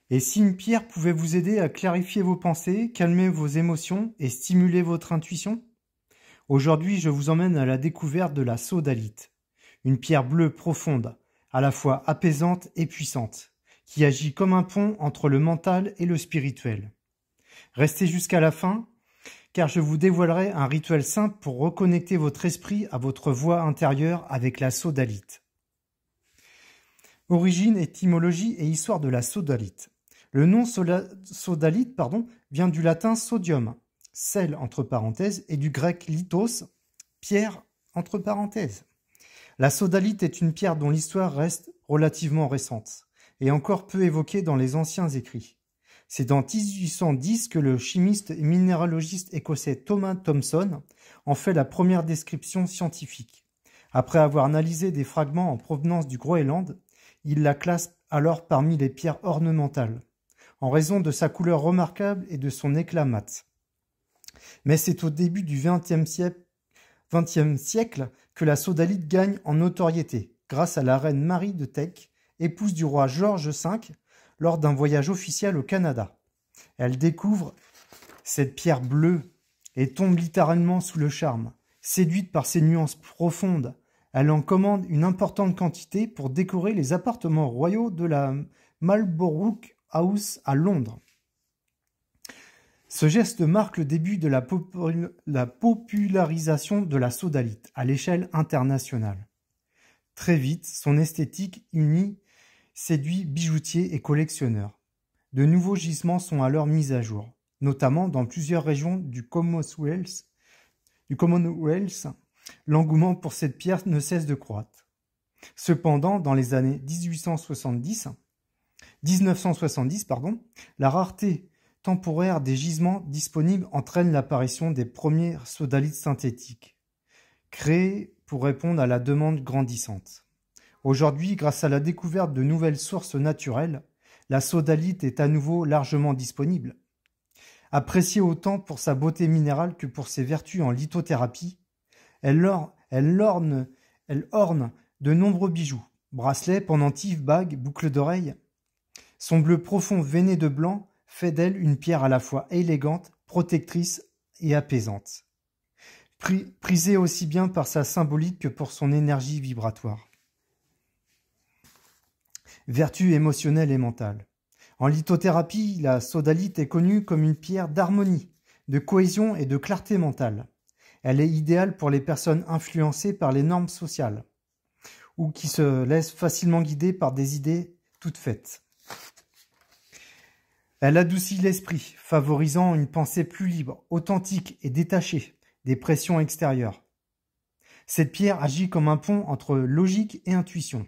Et si une pierre pouvait vous aider à clarifier vos pensées, calmer vos émotions et stimuler votre intuition? Aujourd'hui, je vous emmène à la découverte de la sodalite, une pierre bleue profonde, à la fois apaisante et puissante, qui agit comme un pont entre le mental et le spirituel. Restez jusqu'à la fin, car je vous dévoilerai un rituel simple pour reconnecter votre esprit à votre voix intérieure avec la sodalite. Origine, étymologie et histoire de la sodalite. Le nom sodalite vient du latin sodium, sel entre parenthèses, et du grec lithos, pierre entre parenthèses. La sodalite est une pierre dont l'histoire reste relativement récente et encore peu évoquée dans les anciens écrits. C'est en 1810 que le chimiste et minéralogiste écossais Thomas Thomson en fait la première description scientifique. Après avoir analysé des fragments en provenance du Groenland, il la classe alors parmi les pierres ornementales, en raison de sa couleur remarquable et de son éclat mat. Mais c'est au début du XXe siècle que la sodalite gagne en notoriété, grâce à la reine Marie de Teck, épouse du roi George V, lors d'un voyage officiel au Canada. Elle découvre cette pierre bleue et tombe littéralement sous le charme. Séduite par ses nuances profondes, elle en commande une importante quantité pour décorer les appartements royaux de la Marlborough House à Londres. Ce geste marque le début de la popularisation de la sodalite à l'échelle internationale. Très vite, son esthétique unie séduit bijoutiers et collectionneurs. De nouveaux gisements sont alors mis à jour, notamment dans plusieurs régions du Commonwealth. L'engouement pour cette pierre ne cesse de croître. Cependant, dans les années 1970, la rareté temporaire des gisements disponibles entraîne l'apparition des premières sodalites synthétiques, créées pour répondre à la demande grandissante. Aujourd'hui, grâce à la découverte de nouvelles sources naturelles, la sodalite est à nouveau largement disponible. Appréciée autant pour sa beauté minérale que pour ses vertus en lithothérapie, elle orne de nombreux bijoux, bracelets, pendentifs, bagues, boucles d'oreilles. Son bleu profond veiné de blanc fait d'elle une pierre à la fois élégante, protectrice et apaisante. Prisée aussi bien par sa symbolique que pour son énergie vibratoire. Vertus émotionnelles et mentales. En lithothérapie, la sodalite est connue comme une pierre d'harmonie, de cohésion et de clarté mentale. Elle est idéale pour les personnes influencées par les normes sociales ou qui se laissent facilement guider par des idées toutes faites. Elle adoucit l'esprit, favorisant une pensée plus libre, authentique et détachée des pressions extérieures. Cette pierre agit comme un pont entre logique et intuition,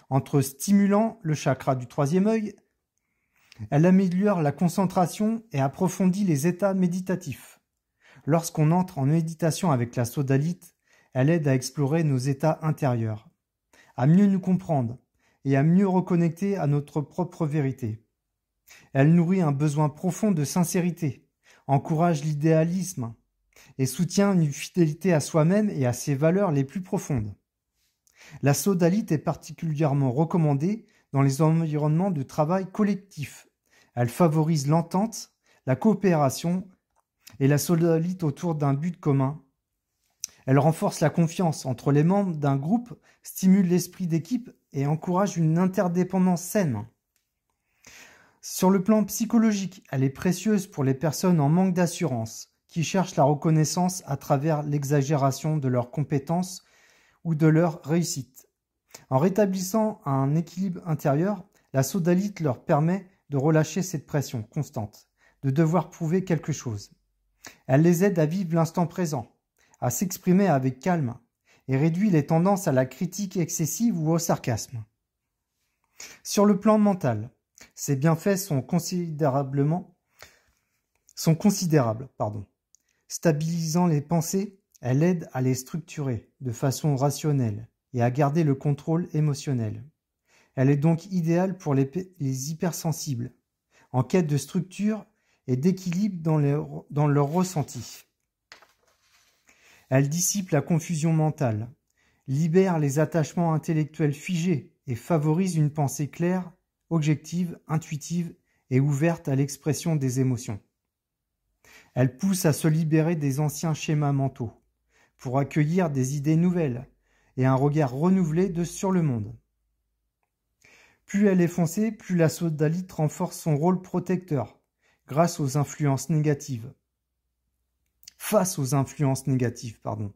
entre stimulant le chakra du troisième œil. Elle améliore la concentration et approfondit les états méditatifs. Lorsqu'on entre en méditation avec la sodalite, elle aide à explorer nos états intérieurs, à mieux nous comprendre et à mieux reconnecter à notre propre vérité. Elle nourrit un besoin profond de sincérité, encourage l'idéalisme et soutient une fidélité à soi-même et à ses valeurs les plus profondes. La sodalite est particulièrement recommandée dans les environnements de travail collectif. Elle favorise l'entente, la coopération et la sodalite autour d'un but commun. Elle renforce la confiance entre les membres d'un groupe, stimule l'esprit d'équipe et encourage une interdépendance saine. Sur le plan psychologique, elle est précieuse pour les personnes en manque d'assurance, qui cherchent la reconnaissance à travers l'exagération de leurs compétences ou de leur réussite. En rétablissant un équilibre intérieur, la sodalite leur permet de relâcher cette pression constante, de devoir prouver quelque chose. Elle les aide à vivre l'instant présent, à s'exprimer avec calme et réduit les tendances à la critique excessive ou au sarcasme. Sur le plan mental, ses bienfaits sont considérables. Stabilisant les pensées, elle aide à les structurer de façon rationnelle et à garder le contrôle émotionnel. Elle est donc idéale pour les hypersensibles, en quête de structure et d'équilibre dans leur ressenti. Elle dissipe la confusion mentale, libère les attachements intellectuels figés et favorise une pensée claire, objective, intuitive et ouverte à l'expression des émotions. Elle pousse à se libérer des anciens schémas mentaux, pour accueillir des idées nouvelles et un regard renouvelé sur le monde. Plus elle est foncée, plus la sodalite renforce son rôle protecteur, grâce aux influences négatives. Face aux influences négatives, pardon.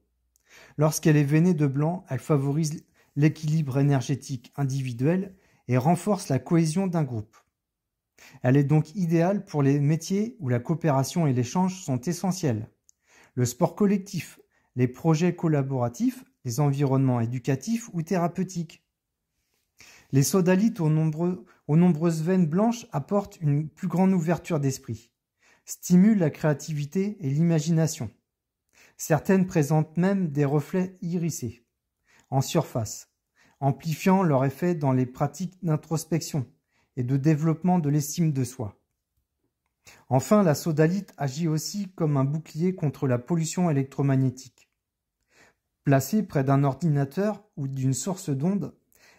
Lorsqu'elle est veinée de blanc, elle favorise l'équilibre énergétique individuel et renforce la cohésion d'un groupe. Elle est donc idéale pour les métiers où la coopération et l'échange sont essentiels. Le sport collectif, les projets collaboratifs, les environnements éducatifs ou thérapeutiques. Les sodalites aux nombreuses veines blanches apportent une plus grande ouverture d'esprit, stimulent la créativité et l'imagination. Certaines présentent même des reflets irisés, en surface, amplifiant leur effet dans les pratiques d'introspection et de développement de l'estime de soi. Enfin, la sodalite agit aussi comme un bouclier contre la pollution électromagnétique. Placée près d'un ordinateur ou d'une source d'ondes,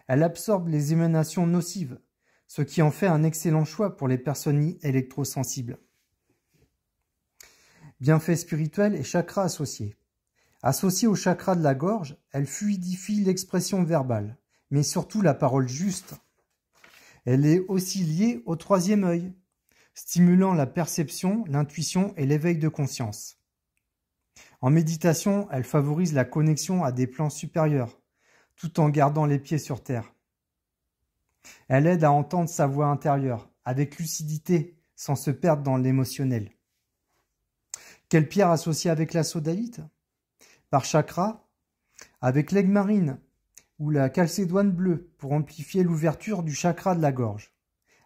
elle absorbe les émanations nocives, ce qui en fait un excellent choix pour les personnes électrosensibles. Bienfaits spirituels et chakras associés. Associée au chakra de la gorge, elle fluidifie l'expression verbale, mais surtout la parole juste. Elle est aussi liée au troisième œil, stimulant la perception, l'intuition et l'éveil de conscience. En méditation, elle favorise la connexion à des plans supérieurs, tout en gardant les pieds sur terre. Elle aide à entendre sa voix intérieure, avec lucidité, sans se perdre dans l'émotionnel. Quelle pierre associée avec la sodalite? Par chakra, avec l'aigle marine ou la calcédoine bleue pour amplifier l'ouverture du chakra de la gorge.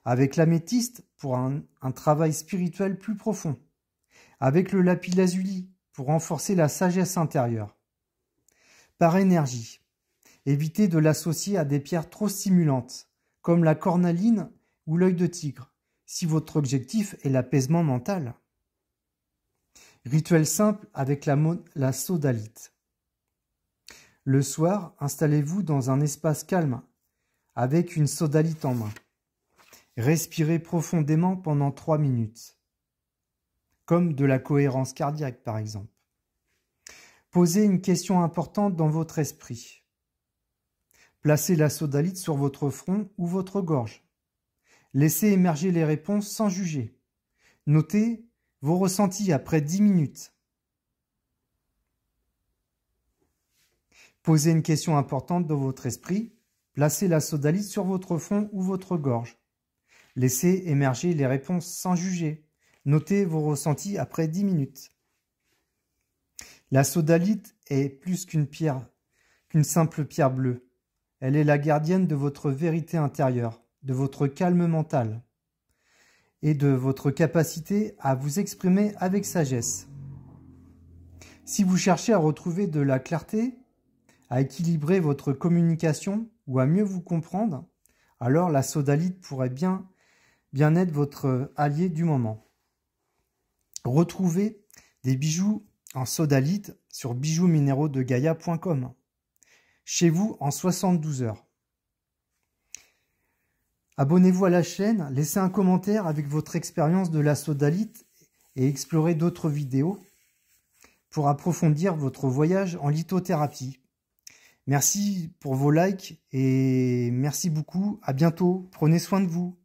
Avec l'améthyste pour un travail spirituel plus profond. Avec le lapis-lazuli pour renforcer la sagesse intérieure. Par énergie, évitez de l'associer à des pierres trop stimulantes, comme la cornaline ou l'œil de tigre, si votre objectif est l'apaisement mental. Rituel simple avec la sodalite. Le soir, installez-vous dans un espace calme, avec une sodalite en main. Respirez profondément pendant 3 minutes, comme de la cohérence cardiaque par exemple. Posez une question importante dans votre esprit. Placez la sodalite sur votre front ou votre gorge. Laissez émerger les réponses sans juger. Notez vos ressentis après 10 minutes. Posez une question importante dans votre esprit. Placez la sodalite sur votre front ou votre gorge. Laissez émerger les réponses sans juger. Notez vos ressentis après 10 minutes. La sodalite est plus qu'une simple pierre bleue. Elle est la gardienne de votre vérité intérieure, de votre calme mental et de votre capacité à vous exprimer avec sagesse. Si vous cherchez à retrouver de la clarté, à équilibrer votre communication ou à mieux vous comprendre, alors la sodalite pourrait bien être votre allié du moment. Retrouvez des bijoux en sodalite sur bijoux-minéraux-de-gaia.com. Chez vous en 72 heures. Abonnez-vous à la chaîne, laissez un commentaire avec votre expérience de la sodalite et explorez d'autres vidéos pour approfondir votre voyage en lithothérapie. Merci pour vos likes et merci beaucoup. À bientôt. Prenez soin de vous.